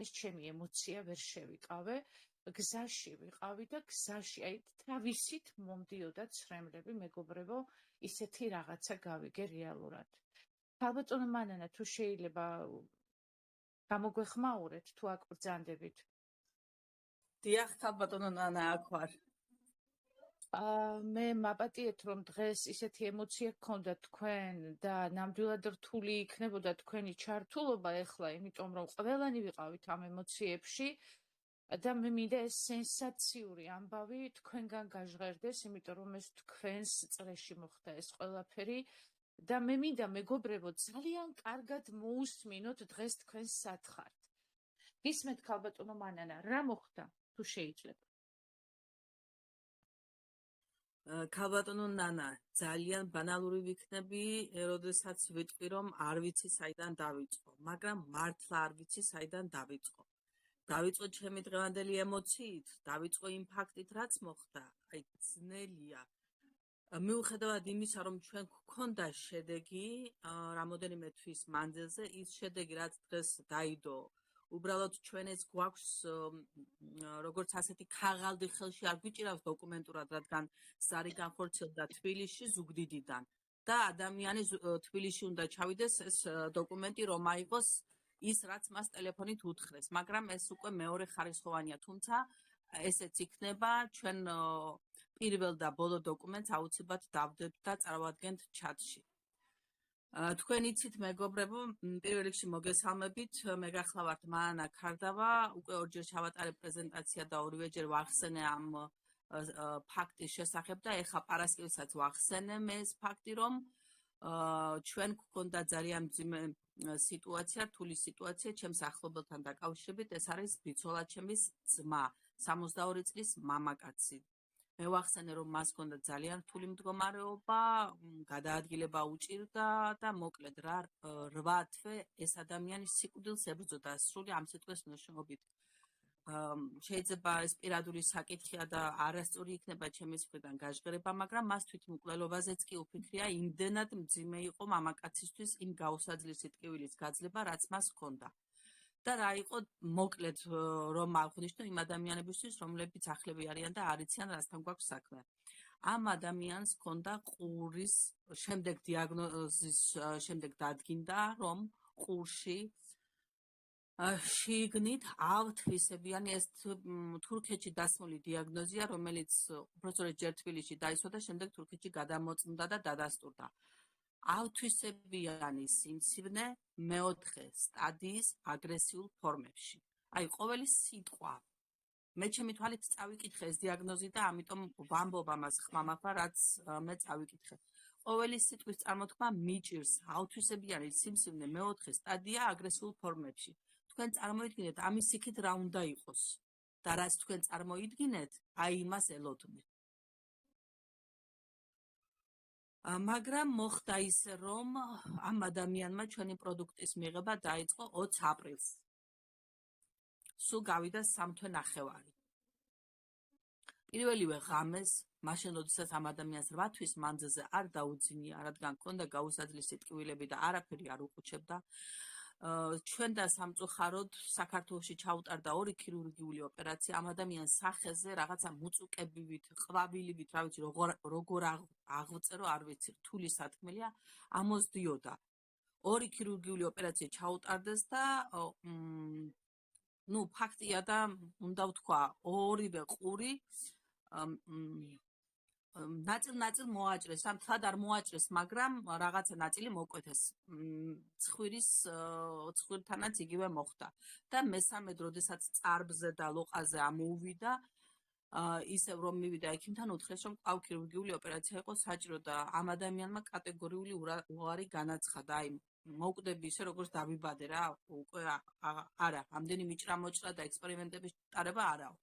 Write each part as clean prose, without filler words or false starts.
ეს ჩემი ემოცია ვერ შევიკავე. გზაში ვიყავი და გზაში აი თავისით მომდიოდა ცრემლები, მეგობრებო, ისეთი რაღაცა გავიგე რეალურად. ალბათო მანანა თუ შეიძლება გამოგვეხმაურეთ თუ აქ ბრძანდებით. დიახ, ალბათო ნანა აქ ვარ. მე მაპატიეთ რომ დღეს ისეთი ემოცია გქონდა თქვენ და ნამდვილად რთული იქნებოდა თქვენი ჩართულობა ეხლა, იმიტომ რომ ყველანი ვიყავით ამ ემოციებში და მე მინდა ეს სენსაციური ამბავი თქვენგან გაჟღერდეს, იმიტომ რომ ეს თქვენს წრეში მოხდა ეს ყველაფერი და მე მინდა მეგობრებო ძალიან კარგად მოусმინოთ დღეს თქვენს სათხართ. გისმენთ ქალბატონო მანანა, რა მოხდა თუ შეიძლება? ქალბატონო ნანა, ძალიან ბანალური ვიქნები, როდესაც ვიტყვი რომ არ ვიცი საიდან დავიწყო, მაგრამ მართლა არ ვიცი საიდან დავიწყო. დავიწყო ჩემი დღევანდელი ემოციით, დავიწყო იმ ფაქტით, რაც მოხდა, აი ძნელია. მიუხედავად იმისა, რომ ჩვენ გვქონდა შედეგი, რამოდენიმე თვის მანძილზე, ის შედეგი, რაც დღეს დაიდო, უბრალოდ ჩვენ ეს გვაქვს როგორც ასეთი ქაღალდი ხელში არ გვიჭირავს დოკუმენტურად, რადგან ზარი განხორციელდა თბილისში ზუგდიდიდან და ადამიანი თბილისში უნდა ჩავიდეს ეს დოკუმენტი რომ აიღოს ის რაც მას ტელეფონით უთხრეს, მაგრამ ეს უკვე მეორე ხარისხოვანია, თუმცა ესეც იქნება ჩვენ პირველ და ბოლო დოკუმენტს აუცილებლად დავდებთ და წავადგენთ ჩატში. თქვენ იცით მეგობრებო, პირველ რიგში მოგესალმებით, მე გახლავართ მანანა ქარდავა, უკვე ორჯერ ჩავატარებ პრეზენტაცია და ორივეჯერ ვახსენე ამ ფაქტის შესახებ და ეხა პარასკევისაც ვახსენე მე ეს ფაქტი, რომ ჩვენ გვქონდა ძალიან მძიმე სიტუაცია, რთული სიტუაცია ჩემს ახლობელთან დაკავშირებით, ეს არის ბიცოლა ჩემის ძმა, 62 წლის მამაკაცი. მე ვახსენე რომ მას ჰქონდა ძალიან რთული მდგომარეობა, გადაადგილება უჭირდა და მოკლედ რა 8 თვე ეს ადამიანი სიკვდილს ებრძოდა სრული ამ სიტყვის მნიშვნელობით. შეიძლება ეს პირადული საკითხია და არასწორი იქნება ჩემის მხრიდან გაჟღერება, მაგრამ მას თვითმკვლელობაზეც კი უფიქრია, იმდენად მძიმე იყო მამაკაცისთვის იმ გაუსაძლისი ტკივილის გაძლება, რაც მას ჰქონდა. და რა იყო მოკლედ რომ აღვნიშნო იმ ადამიანებისთვის, რომლებიც ახლები არიან და არ იციან რასთან გვაქვს საქმე. ამ ადამიანს ჰქონდა ყურის შემდეგ დიაგნოზის შემდეგ დადგინდა, რომ ყურში შიგნით ავთვისებიანი ეს თურქეთში დასმული დიაგნოზია, რომელიც უпростоრეთ ჯერ თბილისში დაისვა და შემდეგ თურქეთში გადამოწმდა და დადასტურდა. ავთვისებიანი სიმსივნე მეოთხე სტადიის აგრესიულ ფორმებში. აი, ყოველი სიტყვა მე ჩემი თვალით წავიკითხე ეს დიაგნოზი და ამიტომ ვამბობ ამას ხმამაღლა, რაც მე წავიკითხე. ყოველი სიტყვის წარმოთქმა მიჭირს ავთვისებიანი სიმსივნე მეოთხე სტადია აგრესიულ ფორმებში. თქვენ წარმოიდგინეთ, ამის იქით რა უნდა იყოს და რაც თქვენ წარმოიდგინეთ, აი იმას ელოდნენ. მაგრამ მოხდა ისე, რომ ამ ადამიანმა ჩვენი პროდუქტის მიღება დაიწყო 20 აპრილს. სულ გავიდა 3 თვე ნახევარი. პირველივე ღამეს, მაშინ როდესაც ამ ადამიანს 8 თვის მანძილზე არ დაუძინია, რადგან ჰქონდა გაუსაძლისი ტკივილები და არაფერი არ უყუჩებდა, ჩვენ და სამწუხაროდ საქართველოში ჩაუტარდა 2 ქირურგიული ოპერაცია ამ ადამიანის სახეზე, რაღაცა მუწუკებივით, ყვავილივით, რა ვიცი, როგორ აღვწერო, არ ვიცი, რთული სათქმელია, ამოსდიოდა. 2 ქირურგიული ოპერაცია ჩაუტარდეს და ფაქტია და უნდა ვთქვა, ორივე ყური ნაწილ მოაჭრეს, ამ თად არ მოაჭრეს, მაგრამ რაღაცა ნაწილი მოკვეთეს. ცხვირთანაც იგივე მოხდა. და მესამედ, როდესაც წარბზე და ლოყაზე ამოუვიდა, ისევ რომ მივიდა ექიმთან, უთხრეს, რომ ყავქირურგიული ოპერაცია იყო საჭირო და ამ ადამიანმა კატეგორიული უარი განაცხადა. აი, მოვკვდები ისე როგორც დავიბადე რა, უკვე არა, ამდენი მიჭრა-მოჭრა და ექსპერიმენტების ტარება არაო.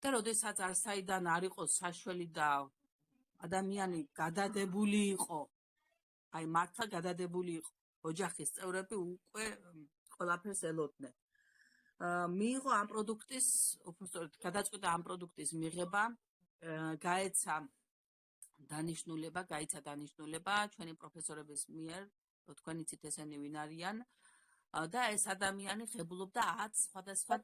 და როდესაც არ საიდან არ იყოს საშველი და ადამიანი გადადებული იყო, აი მართლა გადადებული იყო, ოჯახის წევრები უკვე ყველაფერს ელოდნენ. მიიღო ამ პროდუქტის, უბრალოდ გადაწყვიტა ამ პროდუქტის მიღება, გაიცა დანიშნულება ჩვენი პროფესორების მიერ, თქვენ იცით ესენი ვინ არიან, და ეს ადამიანი ღებულობდა 10 სხვადასხვა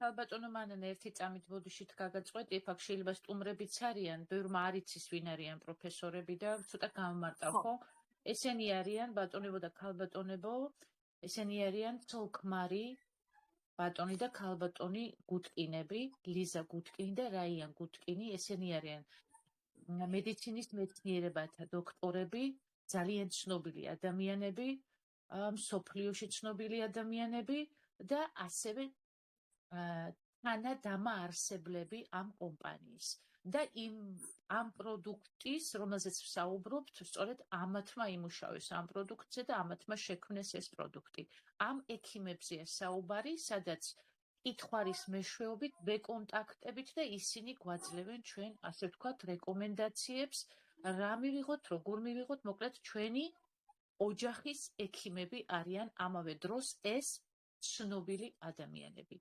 ქალბატონო მანენა ერთი წამით ბოდიშით გაგაწყვეტი, ფაქ შეიძლება სტუმრებიც არიან, ბევრმა არ იცის ვინ არიან პროფესორები და ცოტა გამმარტავ, ხო? ესენი არიან ბატონებო და ქალბატონებო, ესენი არიან ცოლ-ქმარი ბატონი და ქალბატონი გუტკინები, ლიზა გუტკინი და რაიან გუტკინი, ესენი არიან მედიცინის მეცნიერებათა დოქტორები, ძალიან ცნობილი ადამიანები, მსოფლიოში ცნობილი ადამიანები და ასევე თანადამაარსებლები ამ კომპანიის. და ამ პროდუქტის, რომელზეც ვსაუბრობთ, სწორედ ამათმა იმუშავეს ამ პროდუქტზე და ამათმა შექმნეს ეს პროდუქტი. ამ ექიმებზეა საუბარი, სადაც კითხვარის მეშვეობით, ბეკონტაქტებით და ისინი გვაძლევენ ჩვენ, ასე ვთქვათ, რეკომენდაციებს, რა მივიღოთ, როგორ მივიღოთ, მოკლედ ჩვენი ოჯახის ექიმები არიან ამავე დროს ეს ცნობილი ადამიანები.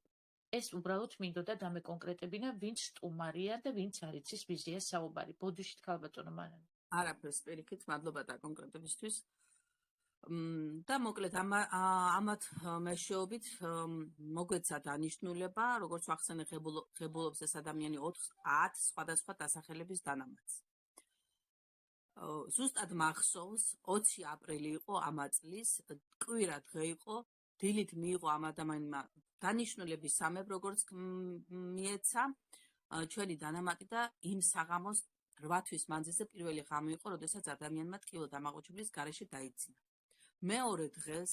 ეს უბრალოდ მინდოდა დამეკონკრეტებინა, ვინც სტუმარია და ვინც არ იცის ვიზია საუბარი. ბოდიშით ქალბატონო მანანა. არაფერს პირიქით, მადლობა დაკონკრეტებისთვის. და მოკლედ ამათ მეშვეობით მოგვეცა დანიშნულება, როგორც ახსენე ღებულობს ეს ადამიანი 10 სხვადასხვა დასახელების დანამატს. ზუსტად მახსოვს 20 აპრილი იყო ამ წლის, კვირა დღე იყო, დილით მიიღო ამ ადამიანმა დანიშნულების სამებ, როგორც მიეცა ჩვენი დანამატი და იმ საღამოს 8 თვის მანძილზე პირველი ღამე იყო, როდესაც ადამიანმა ტკივილ დამახოჩებლის გარეშე დაიძინა. მეორე დღეს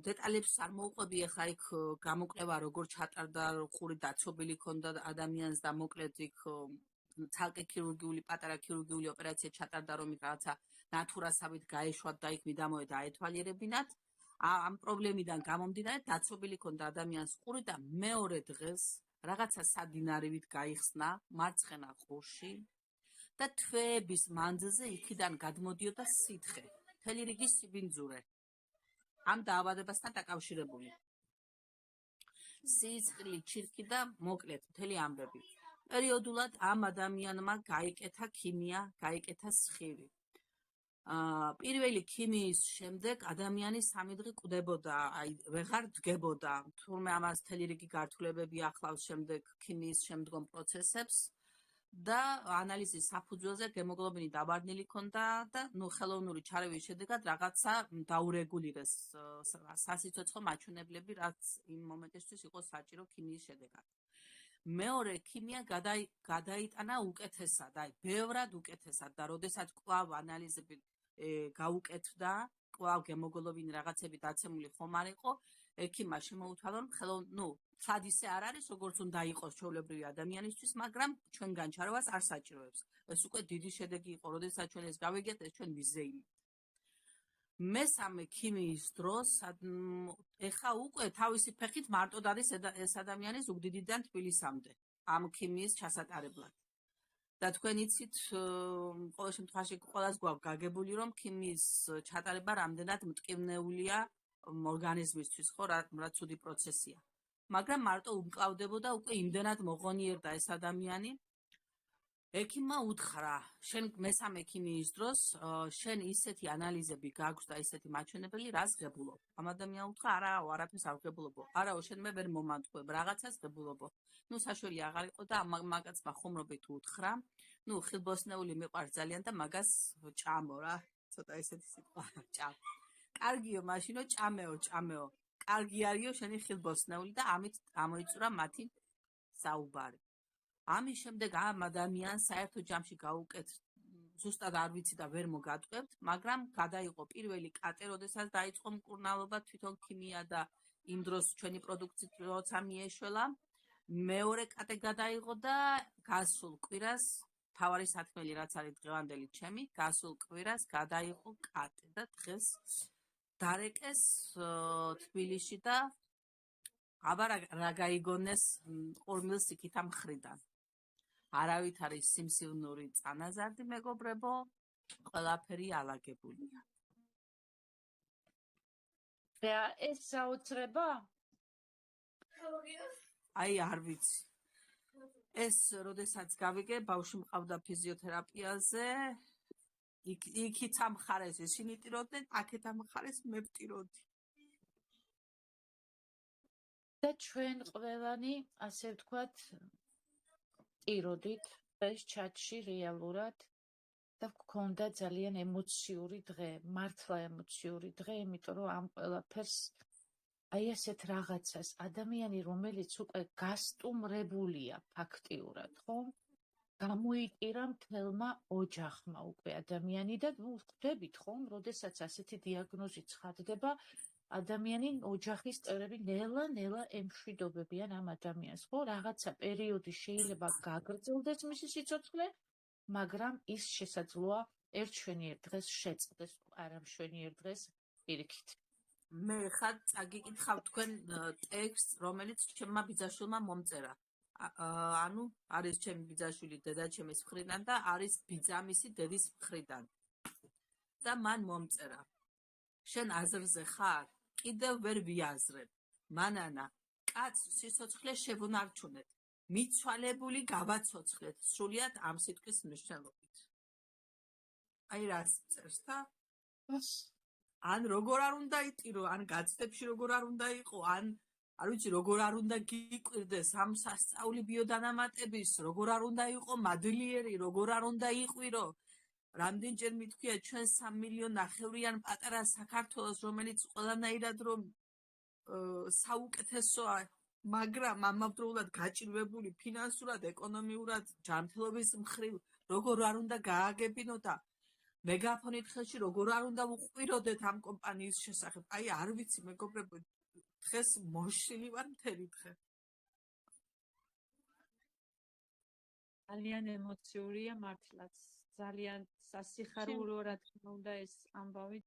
დეტალებს არ მოუყვები, ახლა იქ გამოკვლევა როგორ ჩატარდა, ხური დაცობილი ქონდა ადამიანს და მოკლედ იქ ცალკე ქირურგიული, პატარა ქირურგიული ოპერაცია ჩატარდა, რომ რაღაცა ნათურასავით გაეშვათ და იქ მიდამოე დაეთვალიერებინათ. ამ პრობლემიდან გამომდინარე დაცობილი ქონდა ადამიანს ხური და მეორე დღეს რაღაცა სადინარივით გაიხსნა მარცხენა ხურში და თვეების მანძილზე იქიდან გადმოდიოდა სითხე, მთელი რიგი სიბინძურე. ამ დაავადებასთან დაკავშირებული. სისხლი, ჩირქი და მოკლედ მთელი ამბები. პერიოდულად ამ ადამიანმა გაიკეთა ქიმია, გაიკეთა სხივი. პირველი ქიმიის შემდეგ ადამიანი 3 დღე კვდებოდა, აი ვეღარ დგებოდა. თურმე ამას მთელი რიგი გართულებები ახლავს შემდეგ ქიმიის შემდგომ პროცესებს და ანალიზის საფუძველზე ჰემოგლობინი დაბარნილი ქონდა და ხელოვნური ჩარევის შედეგად რაღაცა დაურეგულირეს სასიცოცხლო მაჩვენებლები, რაც იმ მომენტისთვის იყო საჭირო ქიმიის შედეგად. მეორე ქიმია გადაიტანა უკეთესად, აი ბევრად უკეთესად და როდესაც კვლავ ანალიზები გაუკეთდა, კვლავ ჰემოგლობინი რაღაცები დაცემული ხომ არ იყო, ექიმმა შემოუთავა, რომ სად ისე არ არის, როგორც უნდა იყოს ჩვეულებრივი ადამიანისთვის, მაგრამ ჩვენგან ჩარევას არ საჭიროებს. ეს უკვე დიდი შედეგი იყო, როდესაც ჩვენ ეს გავიგეთ, ეს ჩვენ ვიზეიმით. მესამე ქიმიის დროს, ეხა უკვე თავისი ფეხით მარტოდ არის ეს ადამიანი ზუგდიდიდან თბილისამდე, ამ ქიმიის ჩასატარებლად. და თქვენ იცით, ყოველ შემთხვევაში ყველას გვაქვს გაგებული, რომ ქიმიის ჩატარება რამდენად მტკივნეულია ორგანიზმისთვის, ხო, რა ცუდი პროცესია. მაგრამ მარტო უმკლავდებოდა, უკვე იმდენად მოღონიერდა ეს ადამიანი. ექიმმა უთხრა, შენ მესამე ქიმიის დროს, შენ ისეთი ანალიზები გაქვს და ისეთი მაჩვენებელი, რას ღებულობ? ამ ადამიანმა უთხრა, არაფერს არ ღებულობო. არაო, შენ მე ვერ მომანტყუებ, რაღაცას ღებულობო. საშველი აღარ იყო და მაგაცმა ხუმრობით უთხრა, ხილბოსნეული მიყვარს ძალიან და მაგას ჭამო რა, ცოტა ესეთი სიტყვა, ჭამო. კარგიო, მაშინო ჭამეო. კარგი არისო შენი ხილბოსნეული და ამით გამოიწურა მათი საუბარი. ამის შემდეგ ამ ადამიანს საერთო ჯამში გაუკეთ, ზუსტად არ ვიცი და ვერ მოგატყვევთ, მაგრამ გადაიღო პირველი კატე, როდესაც დაიწყო მკურნალობა, თვითონ ქიმია და იმ დროს ჩვენი პროდუქცია როცა მიეშველა. მეორე კატე გადაიღო და გასულ კვირას, თავარი სათქმელი რაც არის დღევანდელი ჩემი, გასულ კვირას გადაიღო კატე და დღეს დარეკეს თბილისში და აბა რა გაიგონეს ყურმილს იქითა მხრიდან. არავით არის სიმსივნური წანაზარდი, მეგობრებო, ყველაფერი ალაგებულია. და ეს საოცრება? აი არ ვიცი. ეს როდესაც გავიგე, ბავშვი მყავდა ფიზიოთერაპიაზე, იქით ამ მხარეს ისინი ტიროდნენ, აქეთ ამ მხარეს მე ვტიროდი. და ჩვენ ყველანი, ასე ვთქვათ, ტიროდით ეს ჩატში რეალურად და გქონდა ძალიან ემოციური დღე, მართლა ემოციური დღე, იმიტომ რომ ამ ყველაფერს აი ესეთ რაღაცას ადამიანი, რომელიც უკვე გასტუმრებულია ფაქტიურად, ხო? გამოიტირა მთელმა ოჯახმა უკვე ადამიანი და ხვდებით ხომ, როდესაც ასეთი დიაგნოზი ცხადდება, ადამიანი ოჯახის წევრები ნელა-ნელა ემშვიდობებიან ამ ადამიანს, ხო? რაღაცა პერიოდი შეიძლება გაგრძელდეს მისი სიცოცხლე, მაგრამ ის შესაძლოა ერთ შვენიერ დღეს შეწყდეს, არა მშვენიერ დღეს პირიქით. მე ხარ წაგიკითხავ თქვენ ტექსტს, რომელიც ჩემმა ბიძაშვილმა მომწერა. ანუ არის ჩემი ბიძაშვილი დედაჩემის მხრიდან და არის ბიძამისი დედის მხრიდან. და მან მომწერა. შენ აზრზე ხარ? კიდევ ვერ ვიაზრებ. მანანა, კაცს სიცოცხლე შევუნარჩუნეთ. მიცვალებული გავაცოცხლეთ, სრულიად ამ სიტყვის მნიშვნელობით. აი რას წერს და ან როგორ არ უნდა იტირო, ან გაცდებში როგორ არ უნდა იყო, ან არ ვიცი როგორ არ უნდა გიკვირდეს ამ სასწაული ბიოდანამატების, როგორ არ უნდა იყო მადლიერი, როგორ არ უნდა იყვირო. რამდენჯერ მithქვია ჩვენ 3 მილიონ ნახევრიან პატარა საქართველოს, რომელიც ყველანაირად რომ საუკეთესოა, მაგრამ ამავდროულად გაჭირვებული ფინანსურად, ეკონომიურად, ჯანმრთელობის მხრივ, როგორ არ უნდა გააგებინო და მეგაფონით ხელში როგორ არ უნდა უყვიროდეთ ამ კომპანიის შესახებ. აი არ ვიცი მეგობრებო, დღეს მოშლილი ვარ მთელი დღე. ძალიან ემოციურია მართლაც. ძალიან სასიხარულო რა თქმა უნდა ეს ამბავი